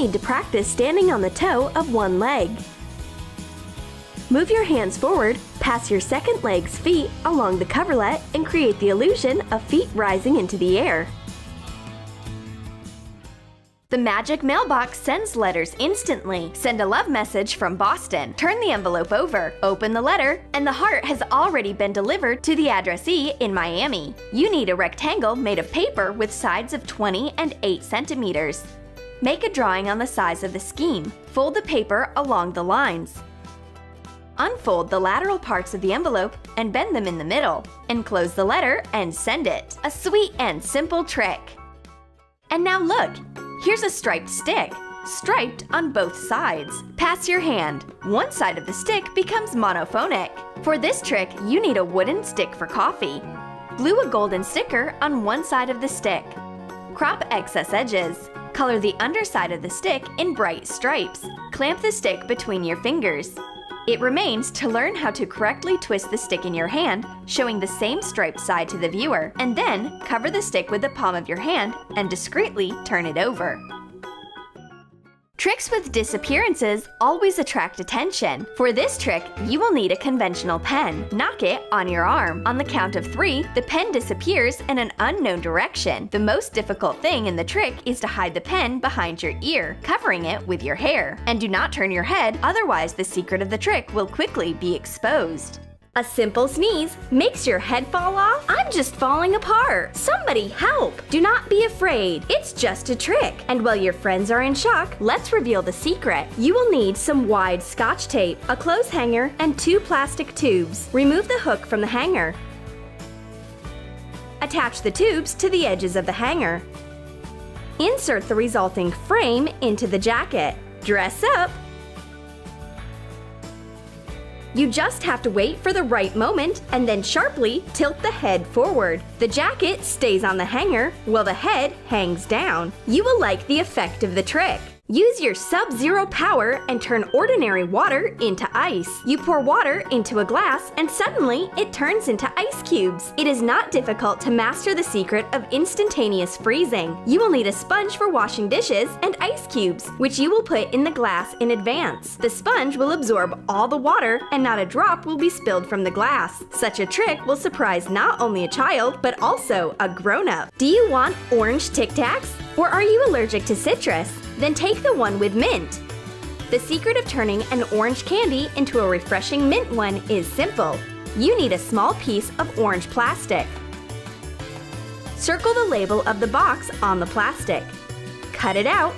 need to practice standing on the toe of one leg. Move your hands forward, pass your second leg's feet along the coverlet, and create the illusion of feet rising into the air. The magic mailbox sends letters instantly. Send a love message from Boston. Turn the envelope over, open the letter, and the heart has already been delivered to the addressee in Miami. You need a rectangle made of paper with sides of 20 and 8 centimeters. Make a drawing on the size of the scheme. Fold the paper along the lines. Unfold the lateral parts of the envelope and bend them in the middle. Enclose the letter and send it. A sweet and simple trick. And now look! Here's a striped stick, striped on both sides. Pass your hand. One side of the stick becomes monophonic. For this trick, you need a wooden stick for coffee. Glue a golden sticker on one side of the stick. Crop excess edges. Color the underside of the stick in bright stripes. Clamp the stick between your fingers. It remains to learn how to correctly twist the stick in your hand, showing the same striped side to the viewer, and then cover the stick with the palm of your hand and discreetly turn it over. Tricks with disappearances always attract attention. For this trick, you will need a conventional pen. Knock it on your arm. On the count of 3, the pen disappears in an unknown direction. The most difficult thing in the trick is to hide the pen behind your ear, covering it with your hair. And do not turn your head, otherwise the secret of the trick will quickly be exposed. A simple sneeze makes your head fall off? I'm just falling apart. Somebody help! Do not be afraid. It's just a trick. And while your friends are in shock, let's reveal the secret. You will need some wide Scotch tape, a clothes hanger, and 2 plastic tubes. Remove the hook from the hanger. Attach the tubes to the edges of the hanger. Insert the resulting frame into the jacket. Dress up! You just have to wait for the right moment and then sharply tilt the head forward. The jacket stays on the hanger while the head hangs down. You will like the effect of the trick. Use your sub-zero power and turn ordinary water into ice. You pour water into a glass and suddenly it turns into ice cubes. It is not difficult to master the secret of instantaneous freezing. You will need a sponge for washing dishes and ice cubes, which you will put in the glass in advance. The sponge will absorb all the water and not a drop will be spilled from the glass. Such a trick will surprise not only a child, but also a grown-up. Do you want orange Tic Tacs? Or are you allergic to citrus? Then take the one with mint. The secret of turning an orange candy into a refreshing mint one is simple. You need a small piece of orange plastic. Circle the label of the box on the plastic. Cut it out.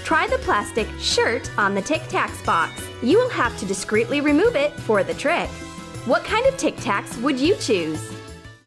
Try the plastic shirt on the Tic Tacs box. You will have to discreetly remove it for the trick. What kind of Tic Tacs would you choose?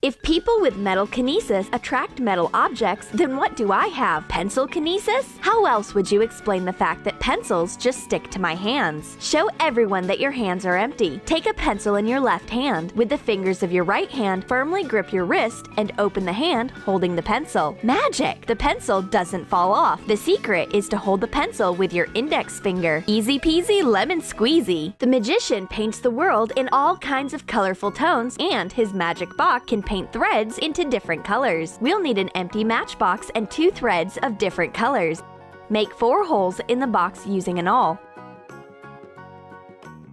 If people with metal kinesis attract metal objects, then what do I have? Pencil kinesis? How else would you explain the fact that pencils just stick to my hands? Show everyone that your hands are empty. Take a pencil in your left hand. With the fingers of your right hand, firmly grip your wrist and open the hand holding the pencil. Magic! The pencil doesn't fall off. The secret is to hold the pencil with your index finger. Easy peasy lemon squeezy. The magician paints the world in all kinds of colorful tones, and his magic box can paint threads into different colors. We'll need an empty matchbox and 2 threads of different colors. Make 4 holes in the box using an awl.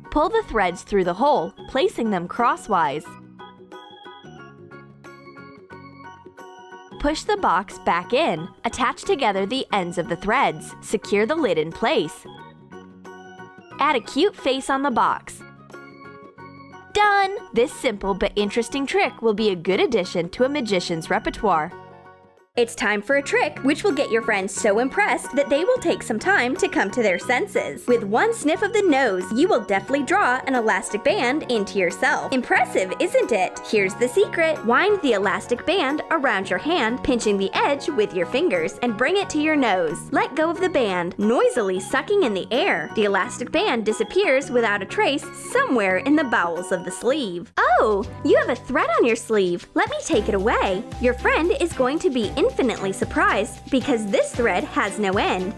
Pull the threads through the hole, placing them crosswise. Push the box back in. Attach together the ends of the threads. Secure the lid in place. Add a cute face on the box. Done! This simple but interesting trick will be a good addition to a magician's repertoire. It's time for a trick which will get your friends so impressed that they will take some time to come to their senses. With one sniff of the nose, you will deftly draw an elastic band into yourself. Impressive, isn't it? Here's the secret. Wind the elastic band around your hand, pinching the edge with your fingers, and bring it to your nose. Let go of the band, noisily sucking in the air. The elastic band disappears without a trace somewhere in the bowels of the sleeve. Oh, you have a thread on your sleeve. Let me take it away. Your friend is going to be infinitely surprised because this thread has no end.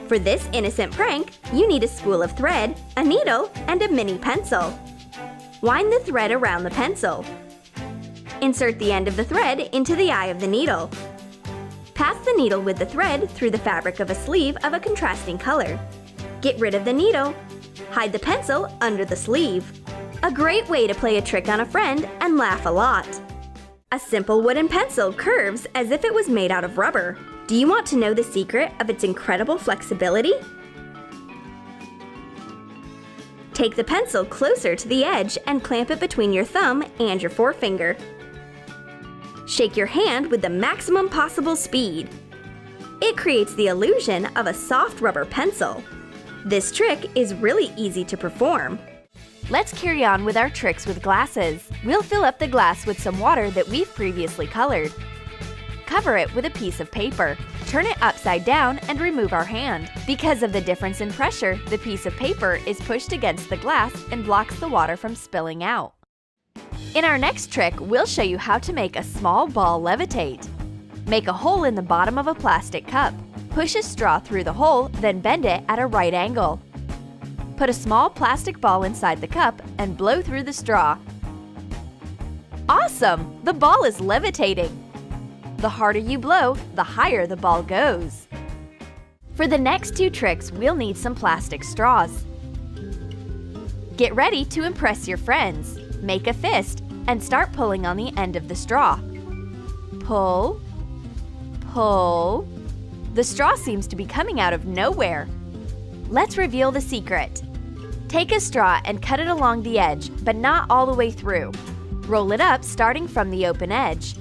For this innocent prank, you need a spool of thread, a needle, and a mini pencil. Wind the thread around the pencil. Insert the end of the thread into the eye of the needle. Pass the needle with the thread through the fabric of a sleeve of a contrasting color. Get rid of the needle. Hide the pencil under the sleeve. A great way to play a trick on a friend and laugh a lot. A simple wooden pencil curves as if it was made out of rubber. Do you want to know the secret of its incredible flexibility? Take the pencil closer to the edge and clamp it between your thumb and your forefinger. Shake your hand with the maximum possible speed. It creates the illusion of a soft rubber pencil. This trick is really easy to perform. Let's carry on with our tricks with glasses. We'll fill up the glass with some water that we've previously colored. Cover it with a piece of paper. Turn it upside down and remove our hand. Because of the difference in pressure, the piece of paper is pushed against the glass and blocks the water from spilling out. In our next trick, we'll show you how to make a small ball levitate. Make a hole in the bottom of a plastic cup. Push a straw through the hole, then bend it at a right angle. Put a small plastic ball inside the cup and blow through the straw. Awesome! The ball is levitating! The harder you blow, the higher the ball goes. For the next two tricks, we'll need some plastic straws. Get ready to impress your friends. Make a fist and start pulling on the end of the straw. Pull, pull. The straw seems to be coming out of nowhere. Let's reveal the secret. Take a straw and cut it along the edge, but not all the way through. Roll it up starting from the open edge.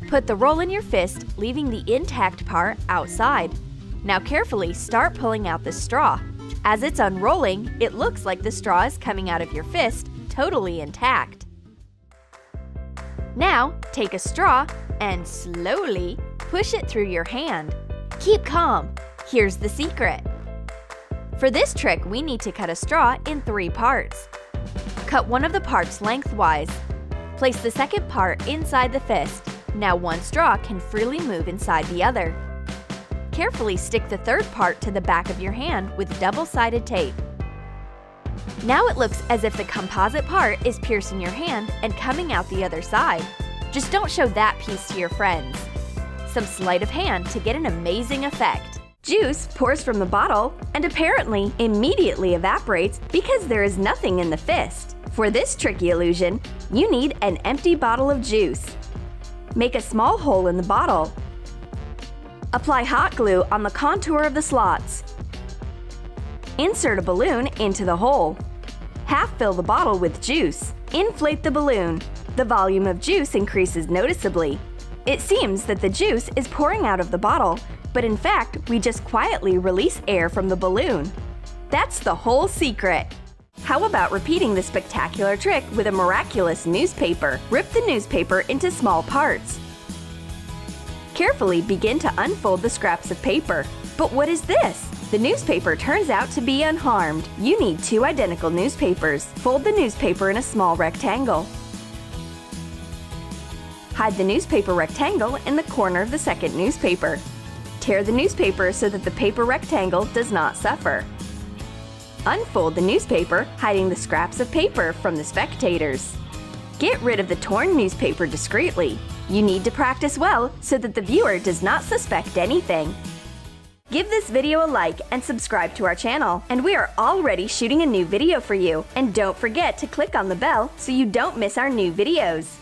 Put the roll in your fist, leaving the intact part outside. Now carefully start pulling out the straw. As it's unrolling, it looks like the straw is coming out of your fist, totally intact. Now, take a straw and slowly push it through your hand. Keep calm. Here's the secret. For this trick, we need to cut a straw in 3 parts. Cut one of the parts lengthwise. Place the second part inside the fist. Now one straw can freely move inside the other. Carefully stick the third part to the back of your hand with double-sided tape. Now it looks as if the composite part is piercing your hand and coming out the other side. Just don't show that piece to your friends. Some sleight of hand to get an amazing effect. Juice pours from the bottle and apparently immediately evaporates because there is nothing in the fist. For this tricky illusion, you need an empty bottle of juice. Make a small hole in the bottle. Apply hot glue on the contour of the slots. Insert a balloon into the hole. Half fill the bottle with juice. Inflate the balloon. The volume of juice increases noticeably. It seems that the juice is pouring out of the bottle, but in fact, we just quietly release air from the balloon. That's the whole secret. How about repeating the spectacular trick with a miraculous newspaper? Rip the newspaper into small parts. Carefully begin to unfold the scraps of paper. But what is this? The newspaper turns out to be unharmed. You need 2 identical newspapers. Fold the newspaper in a small rectangle. Hide the newspaper rectangle in the corner of the second newspaper. Tear the newspaper so that the paper rectangle does not suffer. Unfold the newspaper, hiding the scraps of paper from the spectators. Get rid of the torn newspaper discreetly. You need to practice well so that the viewer does not suspect anything. Give this video a like and subscribe to our channel. And we are already shooting a new video for you. And don't forget to click on the bell so you don't miss our new videos.